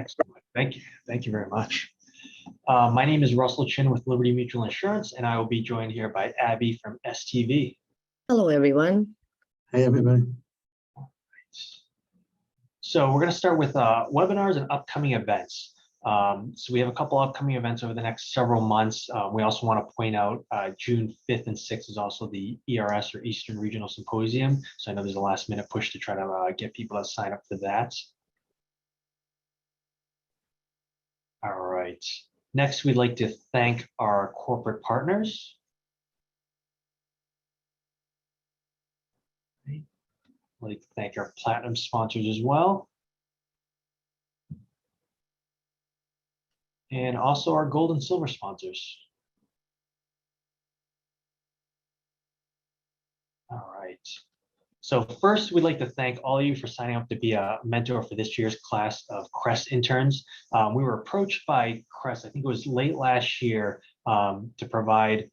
Excellent. Thank you. Thank you very much. My name is Russell Chin with Liberty Mutual Insurance, and I will be joined here by Abby from STV. Hello, everyone. Hey, everybody. So we're going to start with webinars and upcoming events. So we have a couple upcoming events over the next several months. We also want to point out June 5th and 6th is also the ERS, or Eastern Regional Symposium. So I know there's a last minute push to try to get people to sign up for that. All right. Next, we'd like to thank our corporate partners. I'd like to thank our platinum sponsors as well. And also our gold and silver sponsors. All right. So first, we'd like to thank all of you for signing up to be a mentor for this year's class of CREST interns. We were approached by CREST, I think it was late last year, to provide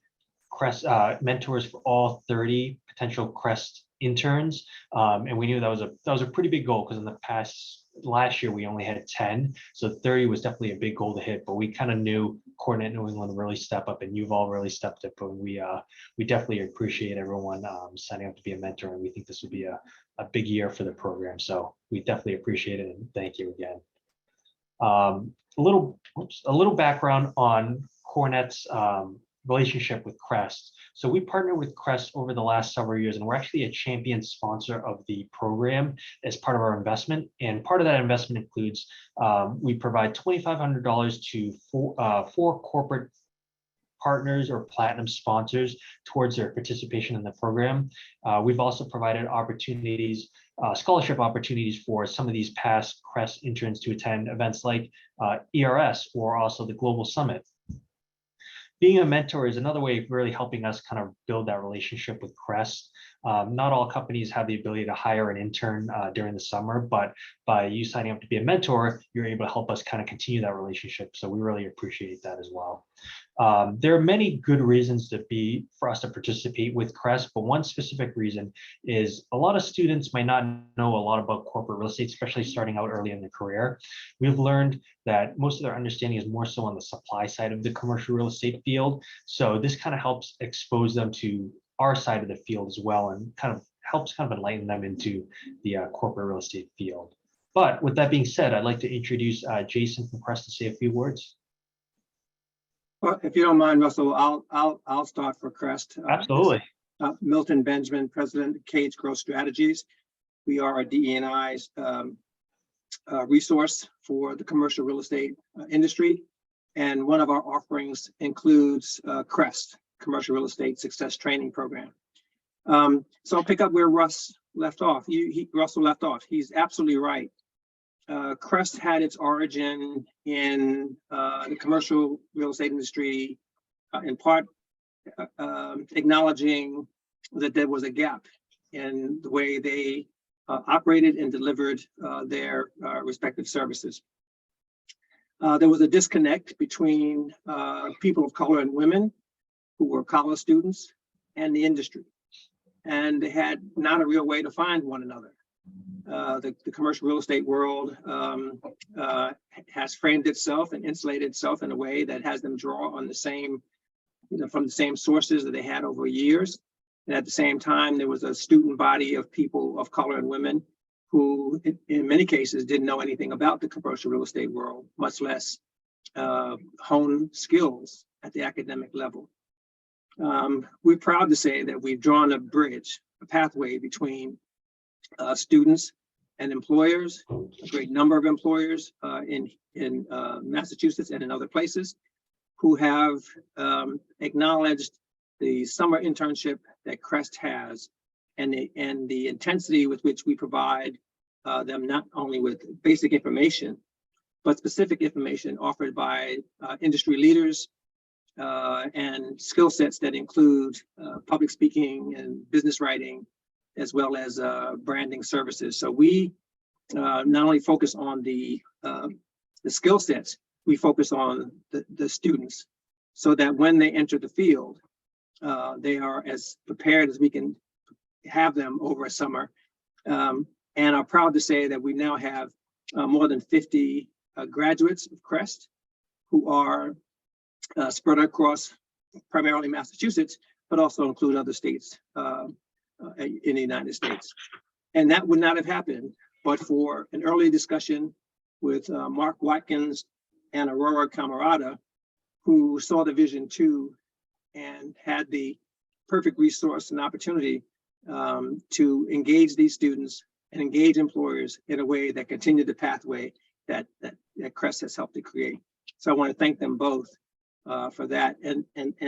CREST mentors for all 30 potential CREST interns. And we knew that was a pretty big goal, because in the last year we only had 10, so 30 was definitely a big goal to hit. But we kind of knew Coordinate New England really step up, and you've all really stepped up. But we definitely appreciate everyone signing up to be a mentor, and we think this will be a big year for the program. So we definitely appreciate it, and thank you again. A little background on Coordinate's relationship with CREST. So we partnered with CREST over the last several years, and we're actually a champion sponsor of the program as part of our investment. And part of that investment includes we provide $2,500 to four corporate partners or platinum sponsors towards their participation in the program. We've also provided opportunities, scholarship opportunities for some of these past CREST interns to attend events like ERS or also the Global Summit. Being a mentor is another way of really helping us kind of build that relationship with CREST. Not all companies have the ability to hire an intern during the summer, but by you signing up to be a mentor, you're able to help us kind of continue that relationship. So we really appreciate that as well. There are many good reasons for us to participate with CREST, but one specific reason is a lot of students might not know a lot about corporate real estate, especially starting out early in their career. We've learned that most of their understanding is more so on the supply side of the commercial real estate field. So this kind of helps expose them to our side of the field as well, and kind of helps enlighten them into the corporate real estate field. But with that being said, I'd like to introduce Jason from CREST to say a few words. Well, if you don't mind, Russell, I'll start for CREST. Absolutely. Milton Benjamin, President of Cage Growth Strategies. We are a DE&I resource for the commercial real estate industry, and one of our offerings includes CREST, Commercial Real Estate Success Training Program. So I'll pick up where Russell left off. He's absolutely right. CREST had its origin in the commercial real estate industry, in part acknowledging that there was a gap in the way they operated and delivered their respective services. There was a disconnect between people of color and women who were college students and the industry, and they had not a real way to find one another. The commercial real estate world has framed itself and insulated itself in a way that has them draw on the same, from the same sources that they had over years. And at the same time, there was a student body of people of color and women who, in many cases, didn't know anything about the commercial real estate world, much less hone skills at the academic level. We're proud to say that we've drawn a bridge, a pathway between students and employers, a great number of employers in Massachusetts and in other places, who have acknowledged the summer internship that CREST has, and the intensity with which we provide them not only with basic information, but specific information offered by industry leaders and skill sets that include public speaking and business writing, as well as branding services. So we not only focus on the skill sets, we focus on the students, so that when they enter the field, they are as prepared as we can have them over a summer. And are proud to say that we now have more than 50 graduates of CREST who are spread across primarily Massachusetts, but also include other states in the United States. And that would not have happened but for an early discussion with Mark Watkins and Aurora Camarada, who saw the vision too and had the perfect resource and opportunity to engage these students and engage employers in a way that continued the pathway that CREST has helped to create. So I want to thank them both for that. And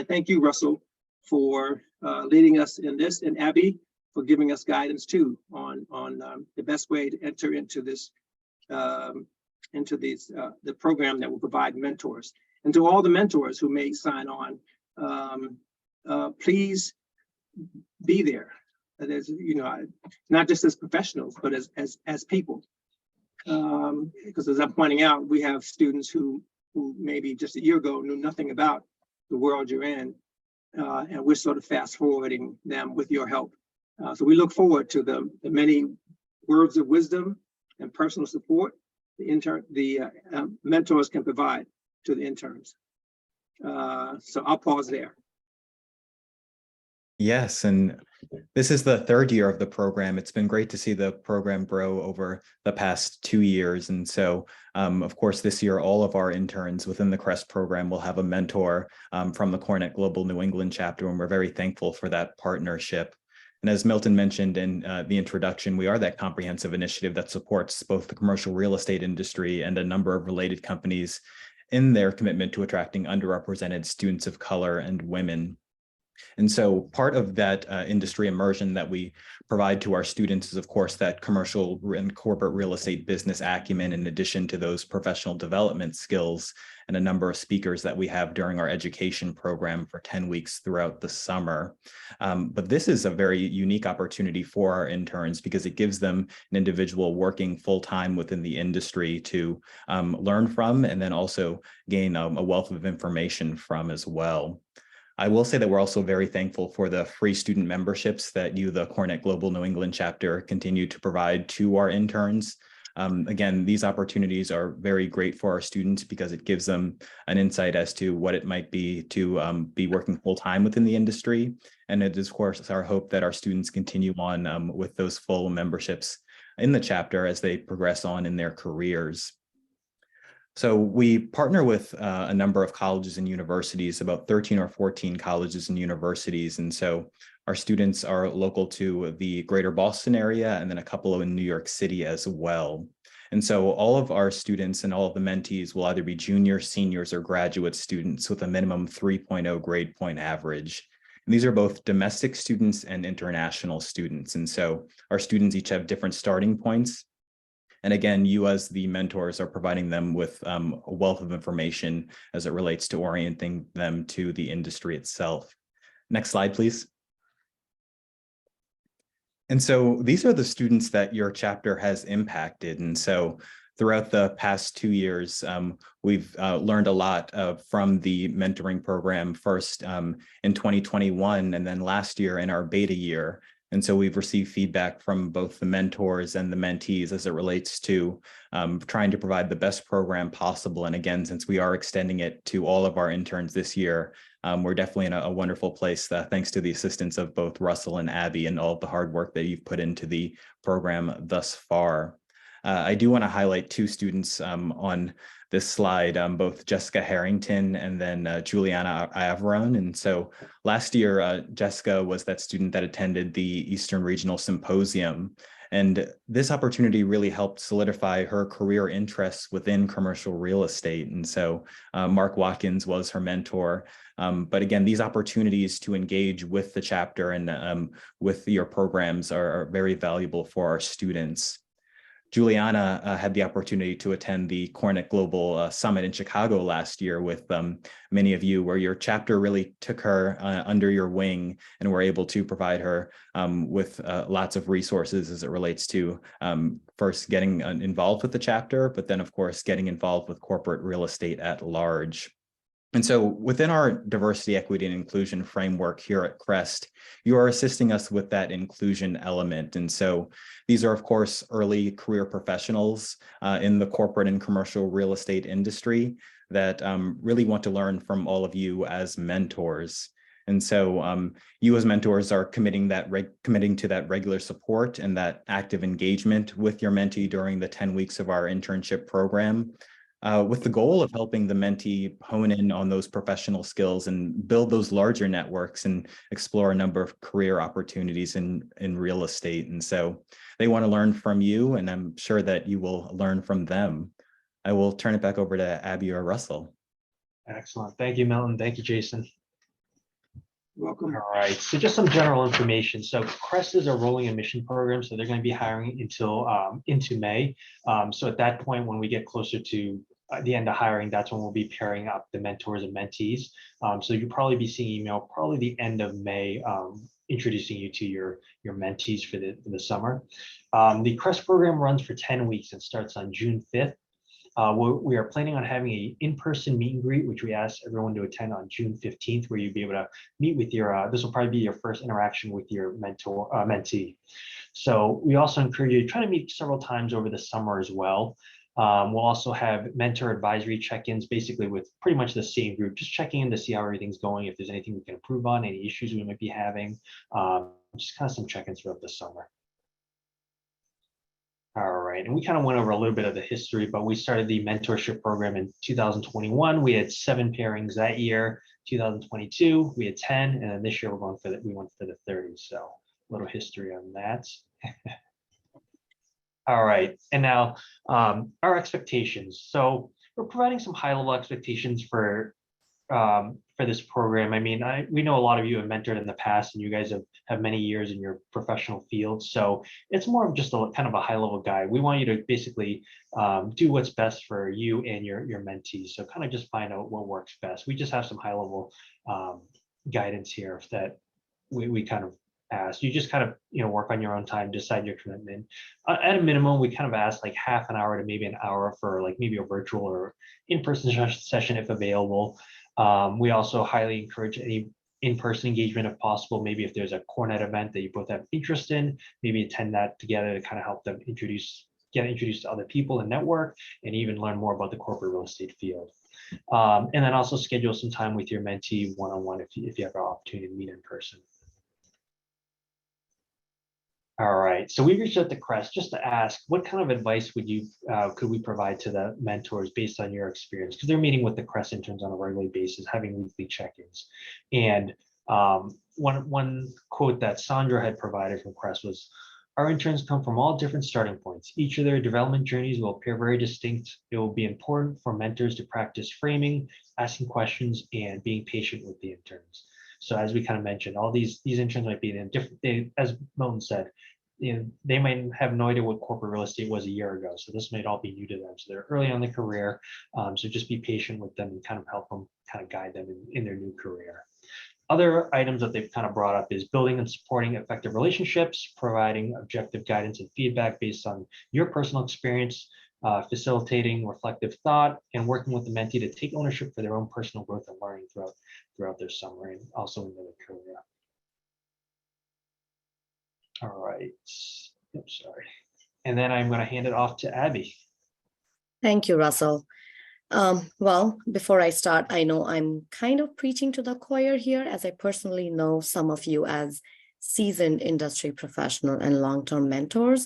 thank you, Russell, for leading us in this, and Abby for giving us guidance too on the best way to enter into this, the program that will provide mentors. And to all the mentors who may sign on, please be there. As you know, not just as professionals, but as people. Because as I'm pointing out, we have students who maybe just a year ago knew nothing about the world you're in, and we're sort of fast forwarding them with your help. So we look forward to the many words of wisdom and personal support the mentors can provide to the interns. So I'll pause there. Yes, and this is the third year of the program. It's been great to see the program grow over the past 2 years. And so, of course, this year, all of our interns within the CREST program will have a mentor from the Cornet Global New England chapter, and we're very thankful for that partnership. And as Milton mentioned in the introduction, we are that comprehensive initiative that supports both the commercial real estate industry and a number of related companies in their commitment to attracting underrepresented students of color and women. And so part of that industry immersion that we provide to our students is, of course, that commercial and corporate real estate business acumen, in addition to those professional development skills and a number of speakers that we have during our education program for 10 weeks throughout the summer. But this is a very unique opportunity for our interns because it gives them an individual working full-time within the industry to learn from, and then also gain a wealth of information from as well. I will say that we're also very thankful for the free student memberships that you, the Cornet Global New England chapter, continue to provide to our interns. Again, these opportunities are very great for our students because it gives them an insight as to what it might be to be working full-time within the industry. And it is, of course, our hope that our students continue on with those full memberships in the chapter as they progress on in their careers. So we partner with a number of colleges and universities, about 13 or 14 colleges and universities. And so our students are local to the greater Boston area and then a couple in New York City as well. And so all of our students and all of the mentees will either be juniors, seniors, or graduate students with a minimum 3.0 grade point average. And these are both domestic students and international students. And so our students each have different starting points. And again, you as the mentors are providing them with a wealth of information as it relates to orienting them to the industry itself. Next slide, please. And so these are the students that your chapter has impacted. And so throughout the past 2 years, we've learned a lot from the mentoring program, first in 2021 and then last year in our beta year. And so we've received feedback from both the mentors and the mentees as it relates to trying to provide the best program possible. And again, since we are extending it to all of our interns this year, we're definitely in a wonderful place thanks to the assistance of both Russell and Abby and all of the hard work that you've put into the program thus far. I do want to highlight 2 students on this slide, both Jessica Harrington and then Juliana Averon. And so last year, Jessica was that student that attended the Eastern Regional Symposium. And this opportunity really helped solidify her career interests within commercial real estate. And so Mark Watkins was her mentor. But again, these opportunities to engage with the chapter and with your programs are very valuable for our students. Juliana had the opportunity to attend the Cornet Global Summit in Chicago last year with many of you, where your chapter really took her under your wing and were able to provide her with lots of resources as it relates to first getting involved with the chapter, but then of course getting involved with corporate real estate at large. And so within our diversity, equity, and inclusion framework here at CREST, you are assisting us with that inclusion element. And so these are, of course, early career professionals in the corporate and commercial real estate industry that really want to learn from all of you as mentors. And so you as mentors are committing to that regular support and that active engagement with your mentee during the 10 weeks of our internship program, with the goal of helping the mentee hone in on those professional skills and build those larger networks and explore a number of career opportunities in real estate. And so they want to learn from you, and I'm sure that you will learn from them. I will turn it back over to Abby or Russell. Excellent. Thank you, Milton. Thank you, Jason. Welcome. All right, so just some general information. So CREST is a rolling admission program, so they're going to be hiring until into May. So at that point, when we get closer to the end of hiring, that's when we'll be pairing up the mentors and mentees. So you'll probably be seeing email probably the end of May, introducing you to your mentees for the summer. The CREST program runs for 10 weeks and starts on June 5th. We are planning on having an in-person meet and greet, which we ask everyone to attend on June 15th, where you'll be able to meet with your, this will probably be your first interaction with your mentee. So we also encourage you to try to meet several times over the summer as well. We'll also have mentor advisory check-ins, basically with pretty much the same group, just checking in to see how everything's going, if there's anything we can improve on, any issues we might be having, just kind of some check-ins throughout the summer. All right, and we kind of went over a little bit of the history, but we started the mentorship program in 2021. We had 7 pairings that year. 2022, we had 10, and then this year we went for the 30. So a little history on that. All right, and now our expectations. So we're providing some high-level expectations for this program. I mean, we know a lot of you have mentored in the past, and you guys have many years in your professional field. So it's more of just a kind of a high-level guide. We want you to basically do what's best for you and your mentees. So kind of just find out what works best. We just have some high-level guidance here that we kind of ask. You just kind of work on your own time, decide your commitment. At a minimum, we kind of ask like half an hour to maybe an hour for like maybe a virtual or in-person session if available. We also highly encourage any in-person engagement if possible. Maybe if there's a CoreNet event that you both have interest in, maybe attend that together to kind of help them get introduced to other people and network, and even learn more about the corporate real estate field. And then also schedule some time with your mentee one-on-one if you have an opportunity to meet in person. All right, so we reached out to CREST just to ask, what kind of advice could we provide to the mentors based on your experience? Because they're meeting with the CREST interns on a regular basis, having weekly check-ins. And one quote that Sandra had provided from CREST was, "Our interns come from all different starting points. Each of their development journeys will appear very distinct. It will be important for mentors to practice framing, asking questions, and being patient with the interns." So as we kind of mentioned, all these interns might be in different, as Milton said, they might have no idea what corporate real estate was a year ago. So this might all be new to them. So they're early on in their career. So just be patient with them and kind of help them, kind of guide them in their new career. Other items that they've kind of brought up is building and supporting effective relationships, providing objective guidance and feedback based on your personal experience, facilitating reflective thought, and working with the mentee to take ownership for their own personal growth and learning throughout their summer and also in their career. All right, oops, sorry. And then I'm going to hand it off to Abby. Thank you, Russell. Well, before I start, I know I'm kind of preaching to the choir here, as I personally know some of you as seasoned industry professional and long-term mentors,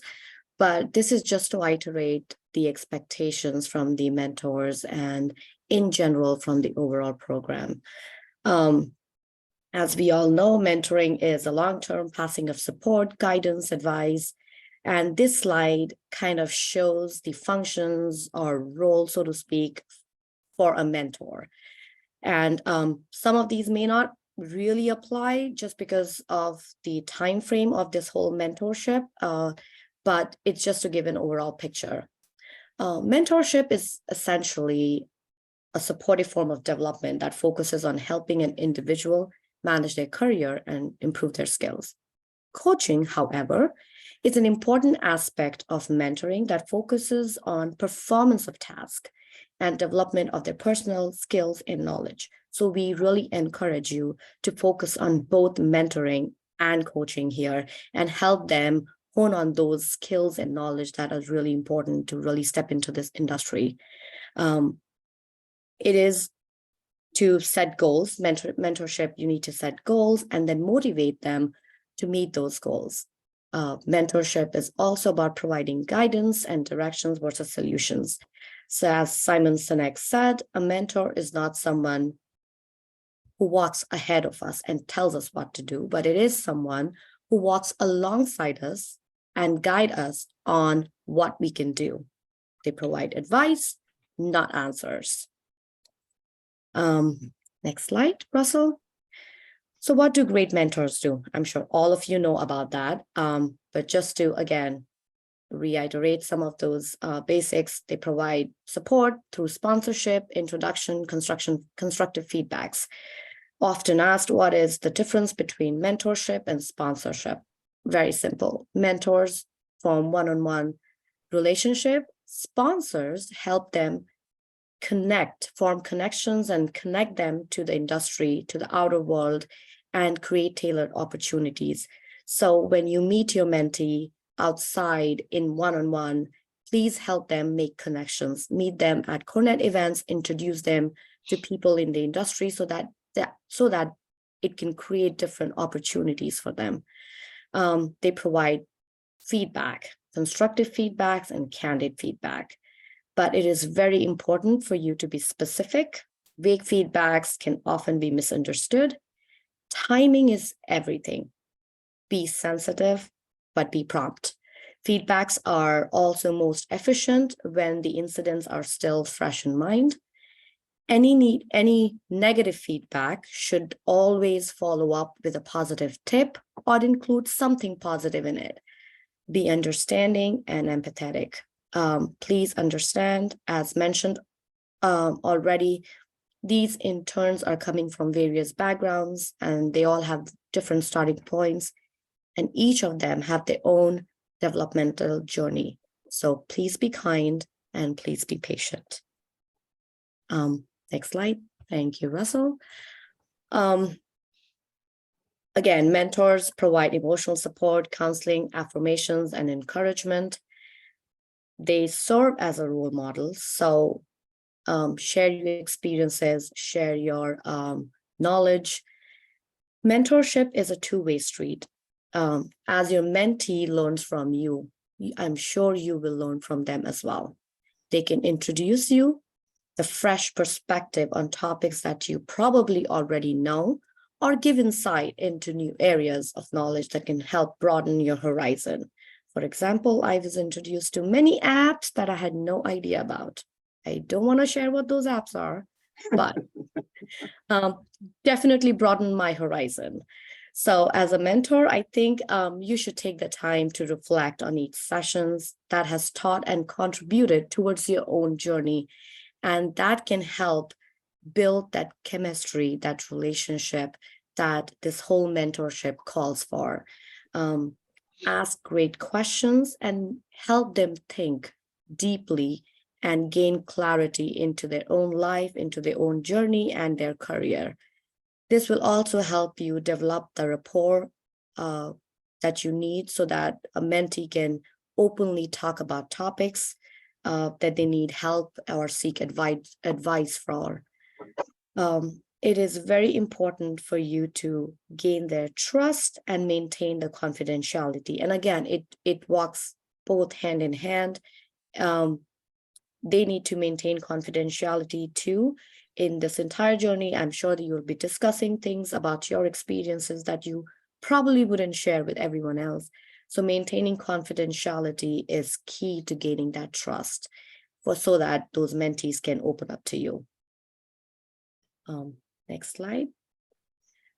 but this is just to iterate the expectations from the mentors and in general from the overall program. As we all know, mentoring is a long-term passing of support, guidance, advice, and this slide kind of shows the functions or role, so to speak, for a mentor. And some of these may not really apply just because of the time frame of this whole mentorship, but it's just to give an overall picture. Mentorship is essentially a supportive form of development that focuses on helping an individual manage their career and improve their skills. Coaching, however, is an important aspect of mentoring that focuses on performance of tasks and development of their personal skills and knowledge. So we really encourage you to focus on both mentoring and coaching here and help them hone on those skills and knowledge that are really important to really step into this industry. It is to set goals. Mentorship, you need to set goals and then motivate them to meet those goals. Mentorship is also about providing guidance and directions versus solutions. So as Simon Sinek said, a mentor is not someone who walks ahead of us and tells us what to do, but it is someone who walks alongside us and guide us on what we can do. They provide advice, not answers. Next slide, Russell. So what do great mentors do? I'm sure all of you know about that, but just to, again, reiterate some of those basics, they provide support through sponsorship, introduction, constructive feedbacks. Often asked, what is the difference between mentorship and sponsorship? Very simple. Mentors form one-on-one relationship. Sponsors help them form connections and connect them to the industry, to the outer world, and create tailored opportunities. So when you meet your mentee outside in one-on-one, please help them make connections, meet them at Cornet events, introduce them to people in the industry so that it can create different opportunities for them. They provide feedback, constructive feedbacks and candid feedback. But it is very important for you to be specific. Vague feedbacks can often be misunderstood. Timing is everything. Be sensitive, but be prompt. Feedbacks are also most efficient when the incidents are still fresh in mind. Any negative feedback should always follow up with a positive tip or include something positive in it. Be understanding and empathetic. Please understand, as mentioned already, these interns are coming from various backgrounds and they all have different starting points, and each of them have their own developmental journey. So please be kind and please be patient. Next slide. Thank you, Russell. Again, mentors provide emotional support, counseling, affirmations, and encouragement. They serve as a role model. So share your experiences, share your knowledge. Mentorship is a two-way street. As your mentee learns from you, I'm sure you will learn from them as well. They can introduce you the fresh perspective on topics that you probably already know, or give insight into new areas of knowledge that can help broaden your horizon. For example, I was introduced to many apps that I had no idea about. I don't want to share what those apps are, but definitely broaden my horizon. So as a mentor, I think you should take the time to reflect on each sessions that has taught and contributed towards your own journey. And that can help build that chemistry, that relationship that this whole mentorship calls for. Ask great questions and help them think deeply and gain clarity into their own life, into their own journey and their career. This will also help you develop the rapport that you need so that a mentee can openly talk about topics that they need help or seek advice for. It is very important for you to gain their trust and maintain the confidentiality. And again, it walks both hand in hand. They need to maintain confidentiality too. In this entire journey, I'm sure that you'll be discussing things about your experiences that you probably wouldn't share with everyone else. So maintaining confidentiality is key to gaining that trust so that those mentees can open up to you. Next slide.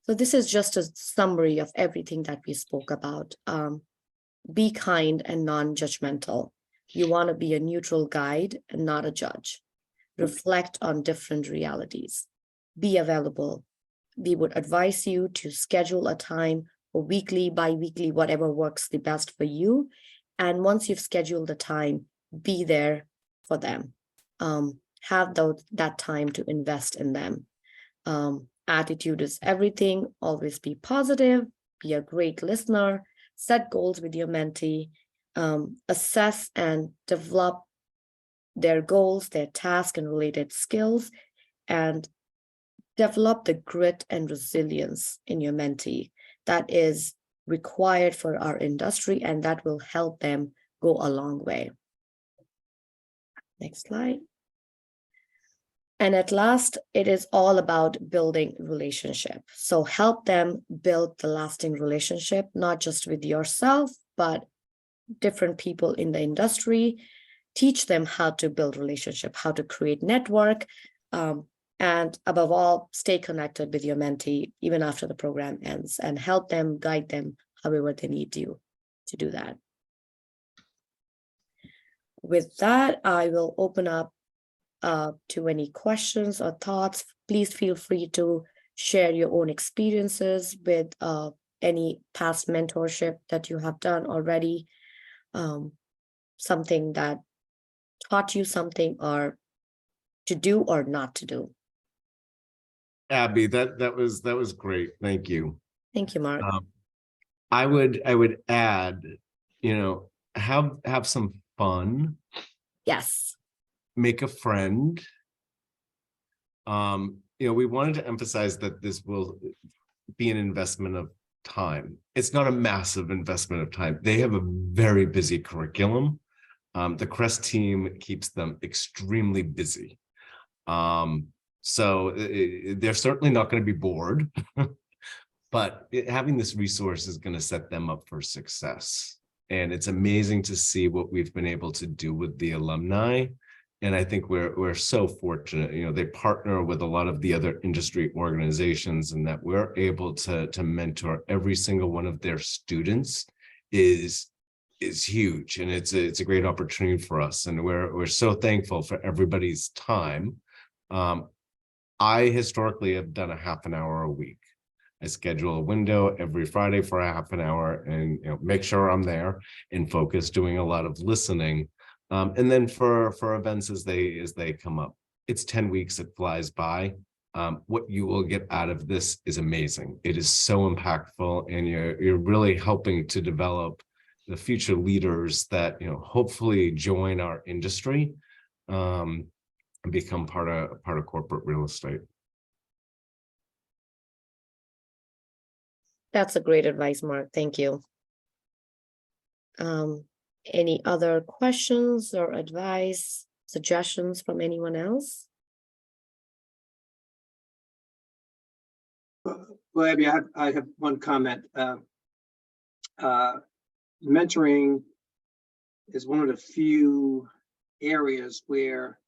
So this is just a summary of everything that we spoke about. Be kind and non-judgmental. You want to be a neutral guide and not a judge. Reflect on different realities. Be available. We would advise you to schedule a time for weekly, bi-weekly, whatever works the best for you. And once you've scheduled the time, be there for them. have that time to invest in them. Attitude is everything. Always be positive, be a great listener, set goals with your mentee, assess and develop their goals, their task and related skills, and develop the grit and resilience in your mentee that is required for our industry, and that will help them go a long way. Next slide. And at last, it is all about building relationship. So help them build the lasting relationship, not just with yourself, but different people in the industry. Teach them how to build relationship, how to create network, and above all, stay connected with your mentee even after the program ends, and help them, guide them however they need you to do that. With that, I will open up to any questions or thoughts. Please feel free to share your own experiences with any past mentorship that you have done already, something that taught you something, or to do or not to do. Abby, that was great. Thank you. Thank you, Mark. I would add, have some fun. Yes. Make a friend. We wanted to emphasize that this will be an investment of time. It's not a massive investment of time. They have a very busy curriculum. The CREST team keeps them extremely busy. So they're certainly not going to be bored, but having this resource is going to set them up for success. And it's amazing to see what we've been able to do with the alumni. And I think we're so fortunate, they partner with a lot of the other industry organizations, and that we're able to mentor every single one of their students is huge. And it's a great opportunity for us. And we're so thankful for everybody's time. I historically have done a half an hour a week. I schedule a window every Friday for a half an hour, and make sure I'm there and focused, doing a lot of listening. And then for events as they come up, it's 10 weeks, it flies by. What you will get out of this is amazing. It is so impactful, and you're really helping to develop the future leaders that hopefully join our industry and become part of corporate real estate. That's a great advice, Mark. Thank you. Any other questions or advice, suggestions from anyone else? Well, Abby, I have one comment. Mentoring is one of the few areas where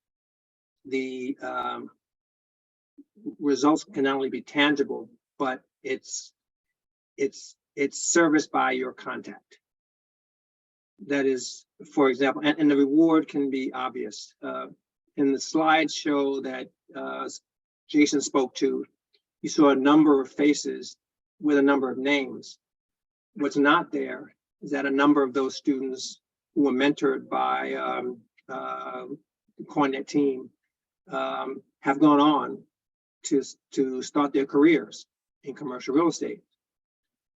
the results can not only be tangible, but it's serviced by your contact. That is, for example, and the reward can be obvious. In the slideshow that Jason spoke to, you saw a number of faces with a number of names. What's not there is that a number of those students who were mentored by the CoreNet team have gone on to start their careers in commercial real estate.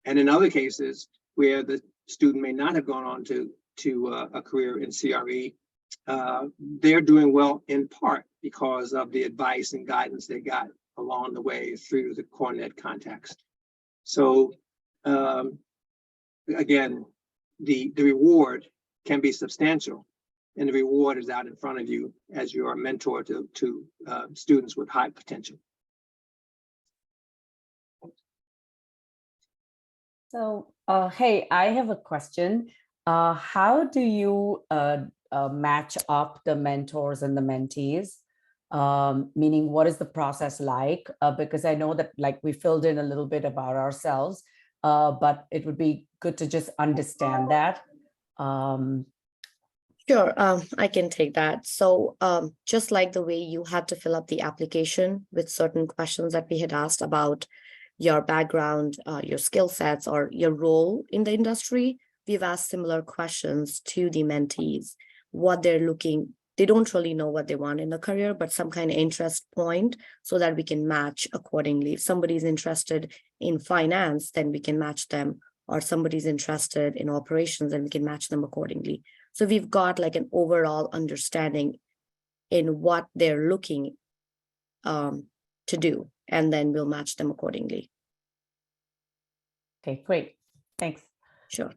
And in other cases where the student may not have gone on to a career in CRE, they're doing well in part because of the advice and guidance they got along the way through the CoreNet context. So again, the reward can be substantial, and the reward is out in front of you as you're a mentor to students with high potential. So, hey, I have a question. How do you match up the mentors and the mentees? Meaning, what is the process like? Because I know that we filled in a little bit about ourselves, but it would be good to just understand that. Sure, I can take that. So just like the way you had to fill up the application with certain questions that we had asked about your background, your skill sets, or your role in the industry, we've asked similar questions to the mentees, what they're looking they don't really know what they want in a career, but some kind of interest point so that we can match accordingly. If somebody's interested in finance, then we can match them, or somebody's interested in operations, and we can match them accordingly. So we've got like an overall understanding in what they're looking to do, and then we'll match them accordingly. Okay, great. Thanks. Sure.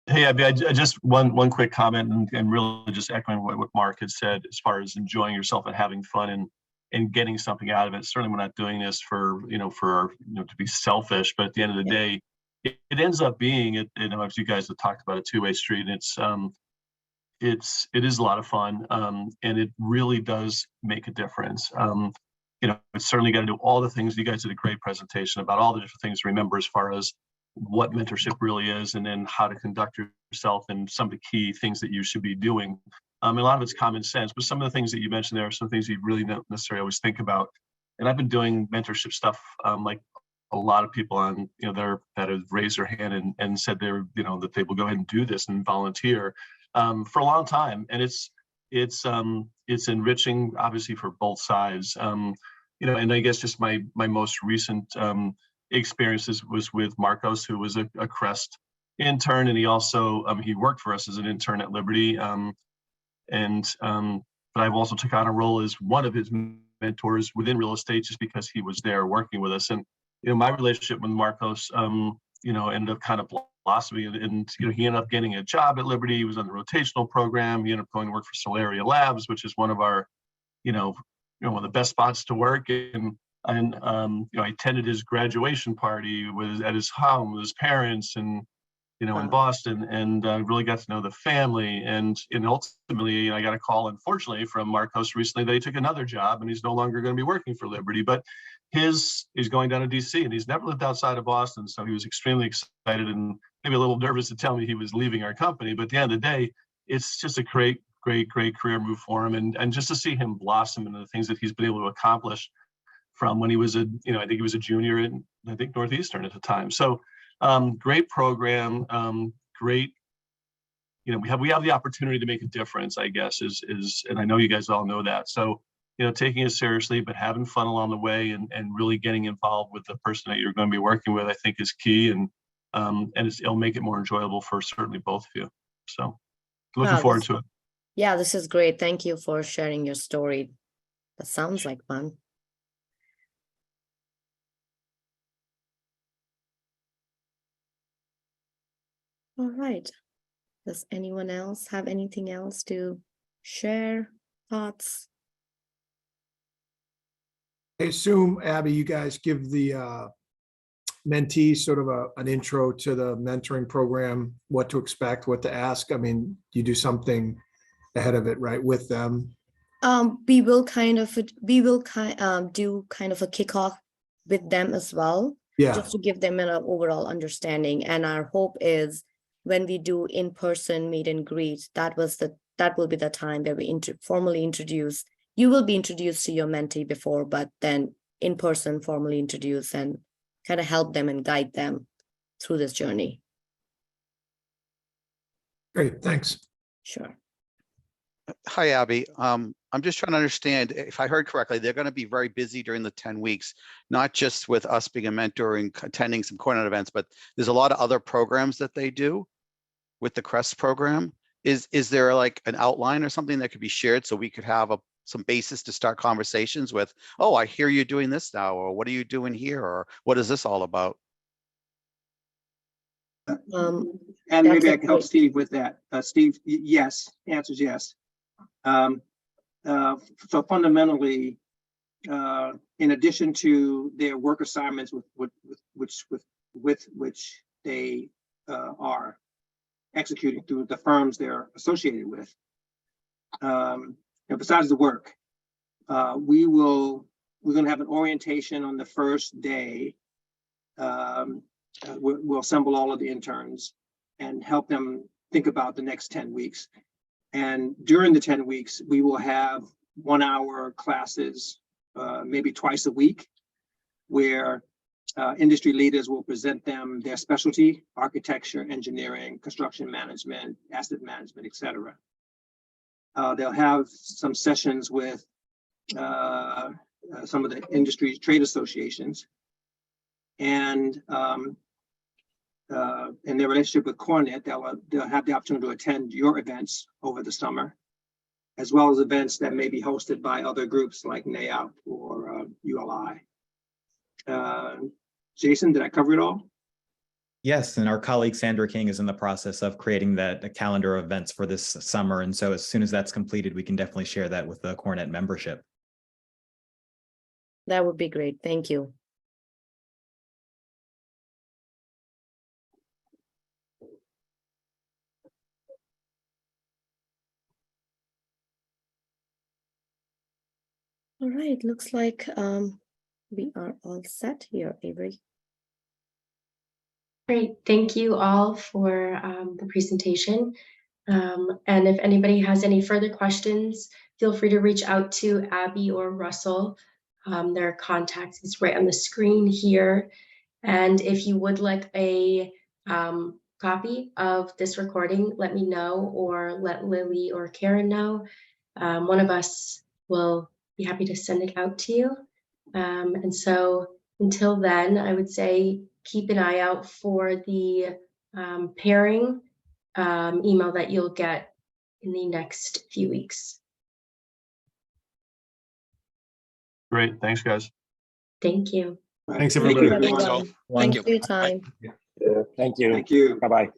Hey, I just one quick comment and really just echoing what Mark had said as far as enjoying yourself and having fun and getting something out of it. Certainly, we're not doing this for to be selfish, but at the end of the day, it ends up being as you guys have talked about, a two-way street. And it is a lot of fun, and it really does make a difference. It's certainly got to do all the things. You guys did a great presentation about all the different things to remember as far as what mentorship really is, and then how to conduct yourself, and some of the key things that you should be doing. A lot of it's common sense, but some of the things that you mentioned there are some things you really don't necessarily always think about. And I've been doing mentorship stuff like a lot of people on that have raised their hand and said they're that they will go ahead and do this and volunteer for a long time, and it's enriching, obviously, for both sides. And I guess just my most recent experiences was with Marcos, who was a CREST intern, and he also he worked for us as an intern at Liberty. But I've also took on a role as one of his mentors within real estate, just because he was there working with us. And my relationship with Marcos ended up kind of blossoming, and he ended up getting a job at Liberty. He was on the rotational program. He ended up going to work for Solaria Labs, which is one of our one of the best spots to work. And I attended his graduation party at his home with his parents, and in Boston, and really got to know the family. And ultimately, I got a call, unfortunately, from Marcos recently that he took another job and he's no longer going to be working for Liberty, but he's going down to DC, and he's never lived outside of Boston. So he was extremely excited and maybe a little nervous to tell me he was leaving our company. But at the end of the day, it's just a great career move for him, and just to see him blossom into the things that he's been able to accomplish from when he was I think he was a junior in, I think, Northeastern at the time. So great program, great. We have the opportunity to make a difference, I guess, and I know you guys all know that. So taking it seriously, but having fun along the way, and really getting involved with the person that you're going to be working with, I think, is key, and it'll make it more enjoyable for certainly both of you. So looking forward to it. Yeah, this is great. Thank you for sharing your story. That sounds like fun. All right. Does anyone else have anything else to share? Thoughts? I assume, Abby, you guys give the mentees sort of an intro to the mentoring program, what to expect, what to ask. I mean, you do something ahead of it, right, with them? We will do kind of a kickoff with them as well, just to give them an overall understanding. And our hope is, when we do in-person meet and greet, that will be the time where we formally introduce. You will be introduced to your mentee before, but then in person formally introduce and kind of help them and guide them through this journey. Great, thanks. Sure. Hi, Abby. I'm just trying to understand, if I heard correctly, they're going to be very busy during the 10 weeks, not just with us being a mentor and attending some coordinate events, but there's a lot of other programs that they do with the CREST program. Is there like an outline or something that could be shared so we could have some basis to start conversations with? Oh, I hear you're doing this now, or what are you doing here, or what is this all about? And maybe I can help Steve with that. Steve, yes, answer is yes. So fundamentally, in addition to their work assignments with which they are executing through the firms they're associated with, besides the work, we're going to have an orientation on the first day. We'll assemble all of the interns and help them think about the next 10 weeks. And during the 10 weeks, we will have 1-hour classes, maybe twice a week, where industry leaders will present them their specialty: architecture, engineering, construction management, asset management, et cetera. They'll have some sessions with some of the industry trade associations. And in their relationship with Cornet, they'll have the opportunity to attend your events over the summer, as well as events that may be hosted by other groups like NAIOP or ULI. Jason, did I cover it all? Yes, and our colleague Sandra King is in the process of creating the calendar of events for this summer. And so as soon as that's completed, we can definitely share that with the Cornet membership. That would be great. Thank you. All right, looks like we are all set here, Avery. Great, thank you all for the presentation. And if anybody has any further questions, feel free to reach out to Abby or Russell. Their contacts is right on the screen here. And if you would like a copy of this recording, let me know, or let Lily or Karen know. One of us will be happy to send it out to you. And so until then, I would say keep an eye out for the pairing email that you'll get in the next few weeks. Great. Thanks, guys. Thank you. Thanks, Thank everybody. you, Thanks, everyone. everyone. Thanks for your time. Thank you. Thank you. Bye-bye.